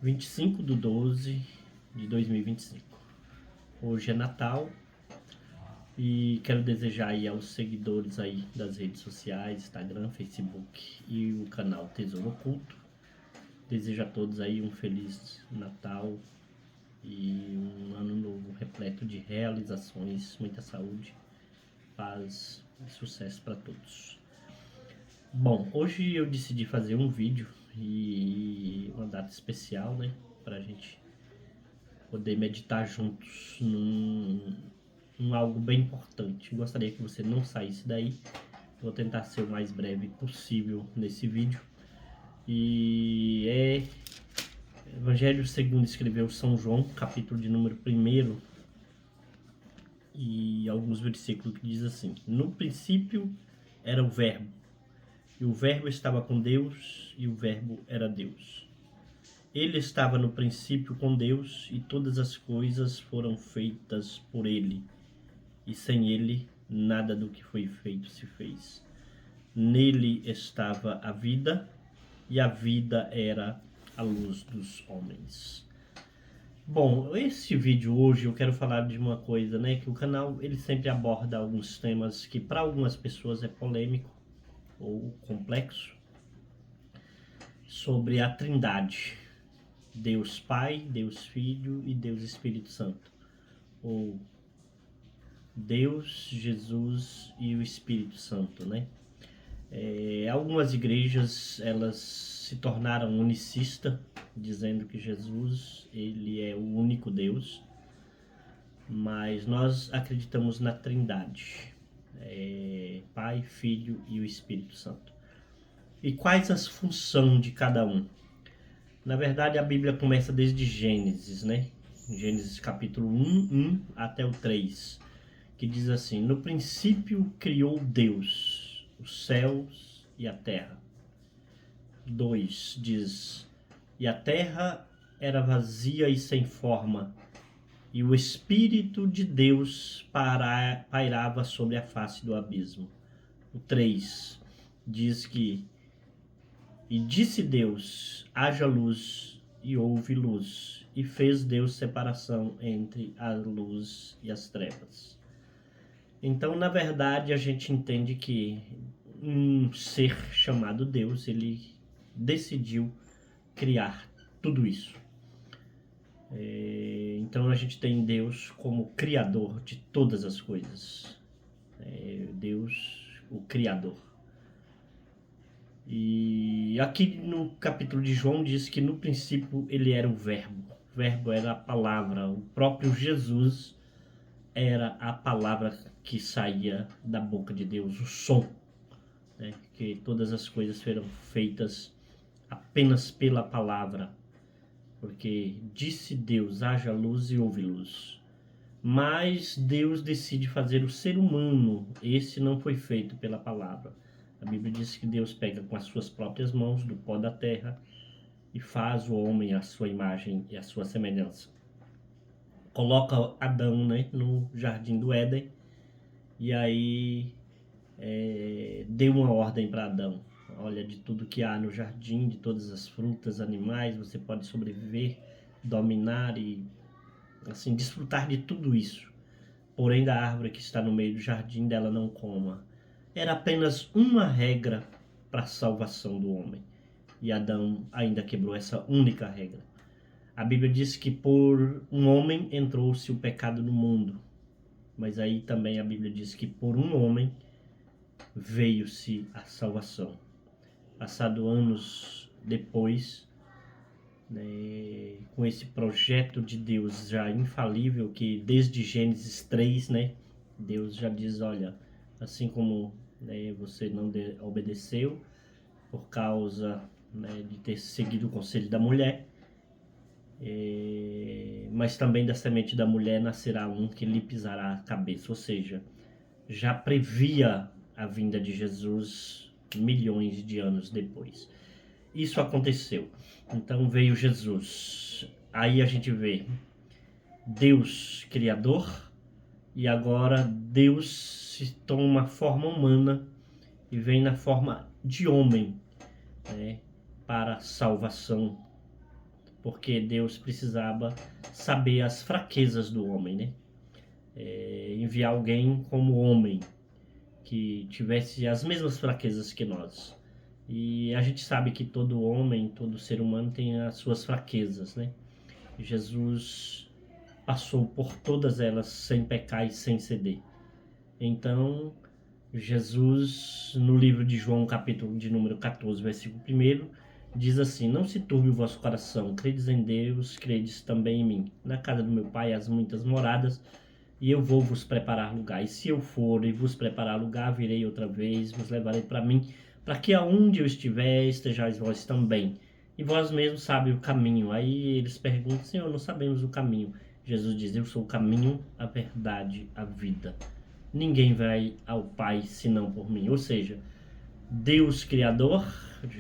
25/12/2025. Hoje é Natal e quero desejar aí aos seguidores aí das redes sociais, Instagram, Facebook e o canal Tesouro Oculto. Desejo a todos aí um feliz Natal e um ano novo repleto de realizações, muita saúde, paz e sucesso para todos. Bom, hoje eu decidi fazer um vídeo e uma data especial, né, pra gente poder meditar juntos num algo bem importante. Gostaria que você não saísse daí. Vou tentar ser o mais breve possível nesse vídeo. E é Evangelho segundo escreveu São João, capítulo de número 1, e alguns versículos que diz assim: no princípio era o Verbo, e o Verbo estava com Deus, e o Verbo era Deus. Ele estava no princípio com Deus, e todas as coisas foram feitas por ele, e sem ele nada do que foi feito se fez. Nele estava a vida, e a vida era a luz dos homens. Bom, esse vídeo hoje eu quero falar de uma coisa, né, que o canal ele sempre aborda alguns temas que para algumas pessoas é polêmico ou complexo, sobre a Trindade, Deus Pai, Deus Filho e Deus Espírito Santo, ou Deus, Jesus e o Espírito Santo, né? Algumas igrejas elas se tornaram unicistas, dizendo que Jesus ele é o único Deus, mas nós acreditamos na Trindade, Pai, Filho e o Espírito Santo. E quais as funções de cada um? Na verdade, a Bíblia começa desde Gênesis, né? Gênesis capítulo 1 até o 3, que diz assim: no princípio criou Deus os céus e a terra. 2 diz: e a terra era vazia e sem forma, e o Espírito de Deus pairava sobre a face do abismo. O 3 diz que e disse Deus, haja luz, e houve luz, e fez Deus separação entre a luz e as trevas. Então, na verdade, a gente entende que um ser chamado Deus, ele decidiu criar tudo isso. Então, a gente tem Deus como criador de todas as coisas. Deus, o criador. E aqui no capítulo de João diz que no princípio ele era o Verbo. O Verbo era a palavra, o próprio Jesus era a palavra que saía da boca de Deus, o som, né? Que todas as coisas foram feitas apenas pela palavra, porque disse Deus, haja luz e houve luz. Mas Deus decide fazer o ser humano, esse não foi feito pela palavra. A Bíblia diz que Deus pega com as suas próprias mãos do pó da terra e faz o homem à sua imagem e à sua semelhança. Coloca Adão, né, no jardim do Éden, e aí deu uma ordem para Adão: olha, de tudo que há no jardim, de todas as frutas, animais, você pode sobreviver, dominar e assim desfrutar de tudo isso. Porém, da árvore que está no meio do jardim, dela não coma. Era apenas uma regra para a salvação do homem. E Adão ainda quebrou essa única regra. A Bíblia diz que por um homem entrou-se o pecado no mundo. Mas aí também a Bíblia diz que por um homem veio-se a salvação. Passado anos depois, né, com esse projeto de Deus já infalível, que desde Gênesis 3, né, Deus já diz, olha, assim como, né, você não obedeceu por causa, né, de ter seguido o conselho da mulher, mas também da semente da mulher nascerá um que lhe pisará a cabeça. Ou seja, já previa a vinda de Jesus milhões de anos depois. Isso aconteceu. Então veio Jesus. Aí a gente vê Deus Criador, e agora Deus se toma uma forma humana e vem na forma de homem, né, para a salvação porque Deus precisava saber as fraquezas do homem, né? Enviar alguém como homem, que tivesse as mesmas fraquezas que nós. E a gente sabe que todo homem, todo ser humano tem as suas fraquezas, né? Jesus passou por todas elas sem pecar e sem ceder. Então, Jesus, no livro de João, capítulo de número 14, versículo 1, diz assim: não se turbe o vosso coração, credes em Deus, credes também em mim. Na casa do meu Pai há muitas moradas, e eu vou vos preparar lugar. E se eu for e vos preparar lugar, virei outra vez, vos levarei para mim, para que aonde eu estiver, estejais vós também. E vós mesmos sabem o caminho. Aí eles perguntam: Senhor, não sabemos o caminho. Jesus diz: eu sou o caminho, a verdade, a vida. Ninguém vai ao Pai senão por mim. Ou seja, Deus Criador,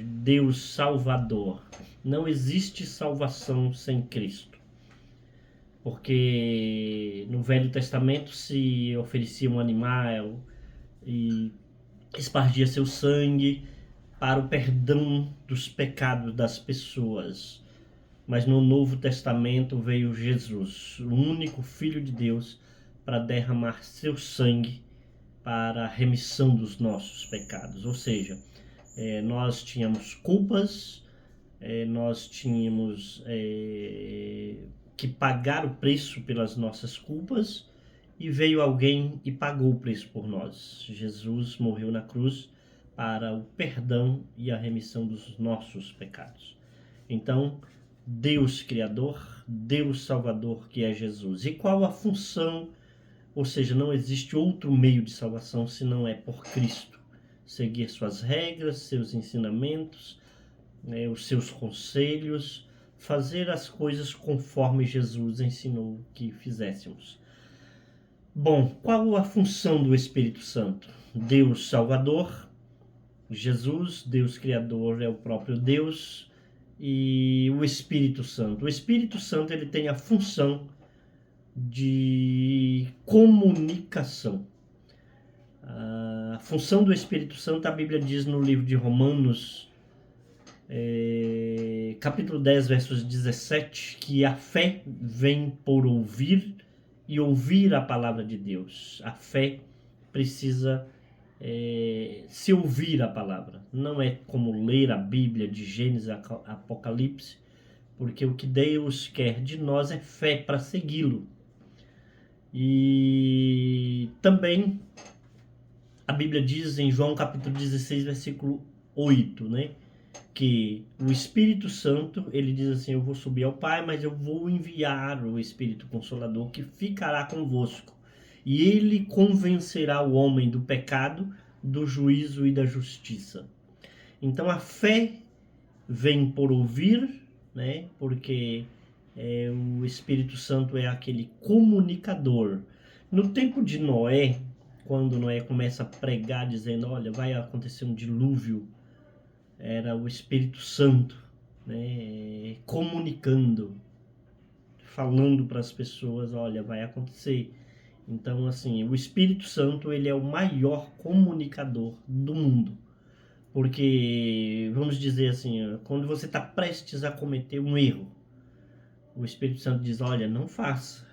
Deus Salvador. Não existe salvação sem Cristo. Porque no Velho Testamento se oferecia um animal e espargia seu sangue para o perdão dos pecados das pessoas. Mas no Novo Testamento veio Jesus, o único Filho de Deus, para derramar seu sangue para a remissão dos nossos pecados. Ou seja, nós tínhamos culpas, nós tínhamos que pagar o preço pelas nossas culpas, e veio alguém e pagou o preço por nós. Jesus morreu na cruz para o perdão e a remissão dos nossos pecados. Então, Deus Criador, Deus Salvador, que é Jesus. E qual a função? Ou seja, não existe outro meio de salvação se não é por Cristo. Seguir suas regras, seus ensinamentos, os seus conselhos, fazer as coisas conforme Jesus ensinou que fizéssemos. Bom, qual a função do Espírito Santo? Deus Salvador, Jesus, Deus Criador, é o próprio Deus, e o Espírito Santo. O Espírito Santo, ele tem a função de comunicação. A função do Espírito Santo, a Bíblia diz no livro de Romanos, capítulo 10, versos 17, que a fé vem por ouvir e ouvir a palavra de Deus. A fé precisa se ouvir a palavra. Não é como ler a Bíblia de Gênesis a Apocalipse, porque o que Deus quer de nós é fé para segui-lo. E também a Bíblia diz em João capítulo 16, versículo 8, né? Que o Espírito Santo, ele diz assim: eu vou subir ao Pai, mas eu vou enviar o Espírito Consolador que ficará convosco. E ele convencerá o homem do pecado, do juízo e da justiça. Então a fé vem por ouvir, né? Porque o Espírito Santo é aquele comunicador. No tempo de Noé, quando Noé começa a pregar dizendo: olha, vai acontecer um dilúvio, era o Espírito Santo, né, comunicando, falando para as pessoas: olha, vai acontecer. Então, assim, o Espírito Santo, ele é o maior comunicador do mundo. Porque, vamos dizer assim, quando você está prestes a cometer um erro, o Espírito Santo diz: olha, não faça.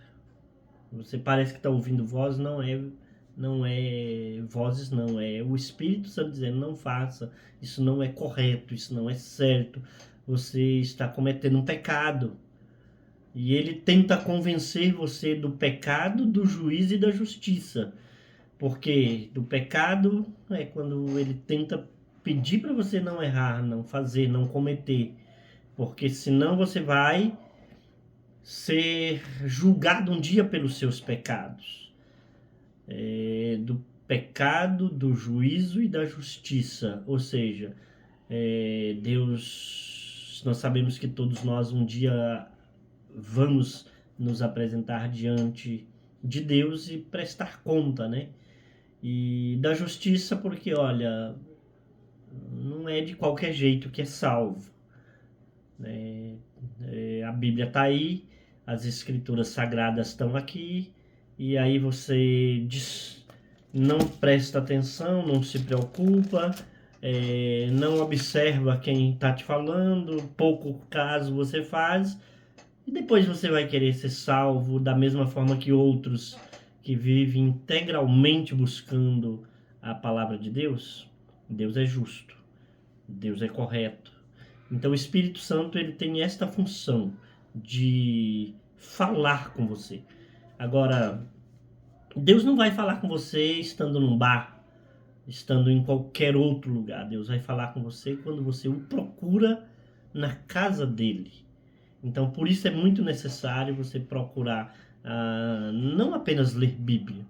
Você parece que está ouvindo voz, não é vozes, não. É o Espírito Santo dizendo: não faça, isso não é correto, isso não é certo, você está cometendo um pecado. E ele tenta convencer você do pecado, do juízo e da justiça. Porque do pecado é quando ele tenta pedir para você não errar, não fazer, não cometer. Porque senão você vai ser julgado um dia pelos seus pecados. Do pecado, do juízo e da justiça. Ou seja, Deus, nós sabemos que todos nós um dia vamos nos apresentar diante de Deus e prestar conta, né? E da justiça, porque, olha, não é de qualquer jeito que é salvo, né? A Bíblia está aí, as Escrituras Sagradas estão aqui, e aí você não presta atenção, não se preocupa, não observa quem está te falando, pouco caso você faz, e depois você vai querer ser salvo da mesma forma que outros que vivem integralmente buscando a palavra de Deus. Deus é justo, Deus é correto. Então o Espírito Santo ele tem esta função de falar com você. Agora, Deus não vai falar com você estando num bar, estando em qualquer outro lugar. Deus vai falar com você quando você o procura na casa dele. Então, por isso é muito necessário você procurar, não apenas ler Bíblia,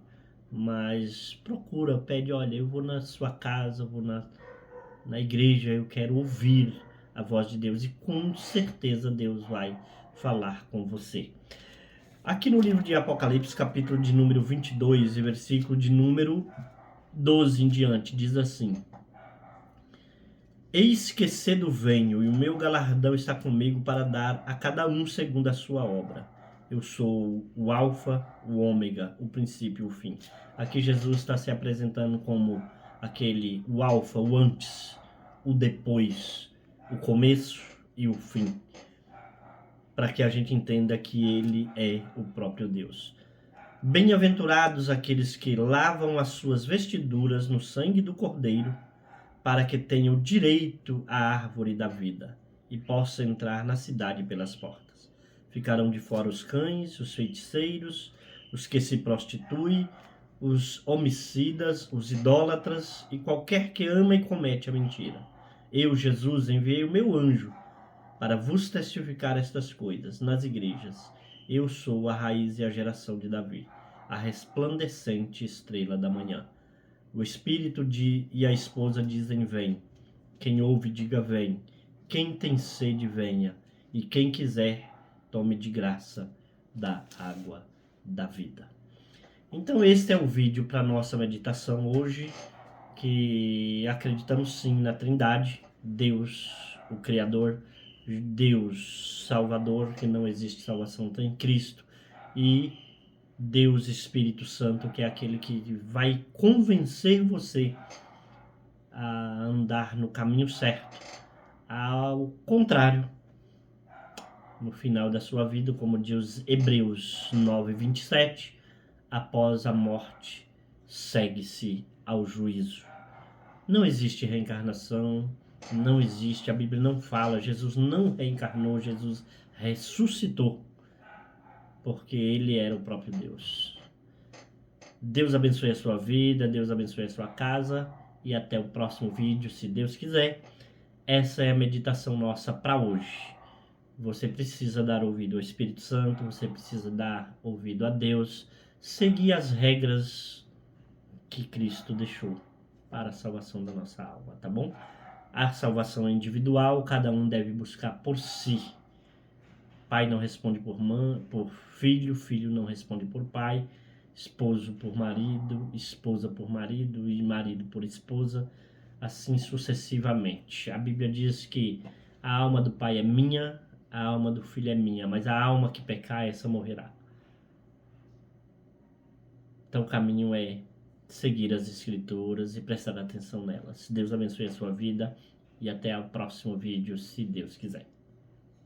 mas procura, pede, olha, eu vou na sua casa, vou na igreja, eu quero ouvir a voz de Deus, e com certeza Deus vai falar com você. Aqui no livro de Apocalipse, capítulo de número 22 e versículo de número 12 em diante, diz assim: Eis que cedo venho, e o meu galardão está comigo para dar a cada um segundo a sua obra. Eu sou o Alfa, o Ômega, o princípio e o fim. Aqui Jesus está se apresentando como o Alfa, o antes, o depois, o começo e o fim, para que a gente entenda que ele é o próprio Deus. Bem-aventurados aqueles que lavam as suas vestiduras no sangue do Cordeiro, para que tenham direito à árvore da vida e possam entrar na cidade pelas portas. Ficarão de fora os cães, os feiticeiros, os que se prostituem, os homicidas, os idólatras e qualquer que ama e comete a mentira. Eu, Jesus, enviei o meu anjo para vos testificar estas coisas nas igrejas. Eu sou a raiz e a geração de Davi, a resplandecente estrela da manhã. O Espírito e a esposa dizem: vem. Quem ouve, diga: vem. Quem tem sede, venha. E quem quiser, tome de graça da água da vida. Então este é o vídeo para nossa meditação hoje, que acreditamos sim na Trindade, Deus, o Criador, Deus Salvador, que não existe salvação sem Cristo, e Deus Espírito Santo, que é aquele que vai convencer você a andar no caminho certo. Ao contrário, no final da sua vida, como diz Hebreus 9:27, após a morte segue-se ao juízo. Não existe reencarnação, não existe, a Bíblia não fala, Jesus não reencarnou, Jesus ressuscitou, porque ele era o próprio Deus. Deus abençoe a sua vida, Deus abençoe a sua casa, e até o próximo vídeo, se Deus quiser. Essa é a meditação nossa para hoje. Você precisa dar ouvido ao Espírito Santo, você precisa dar ouvido a Deus, seguir as regras que Cristo deixou para a salvação da nossa alma, tá bom? A salvação é individual, cada um deve buscar por si. Pai não responde por filho, filho não responde por pai, esposo por marido, esposa por marido e marido por esposa, assim sucessivamente. A Bíblia diz que a alma do pai é minha, a alma do filho é minha, mas a alma que pecar, essa morrerá. Então o caminho é seguir as Escrituras e prestar atenção nelas. Deus abençoe a sua vida e até o próximo vídeo, se Deus quiser.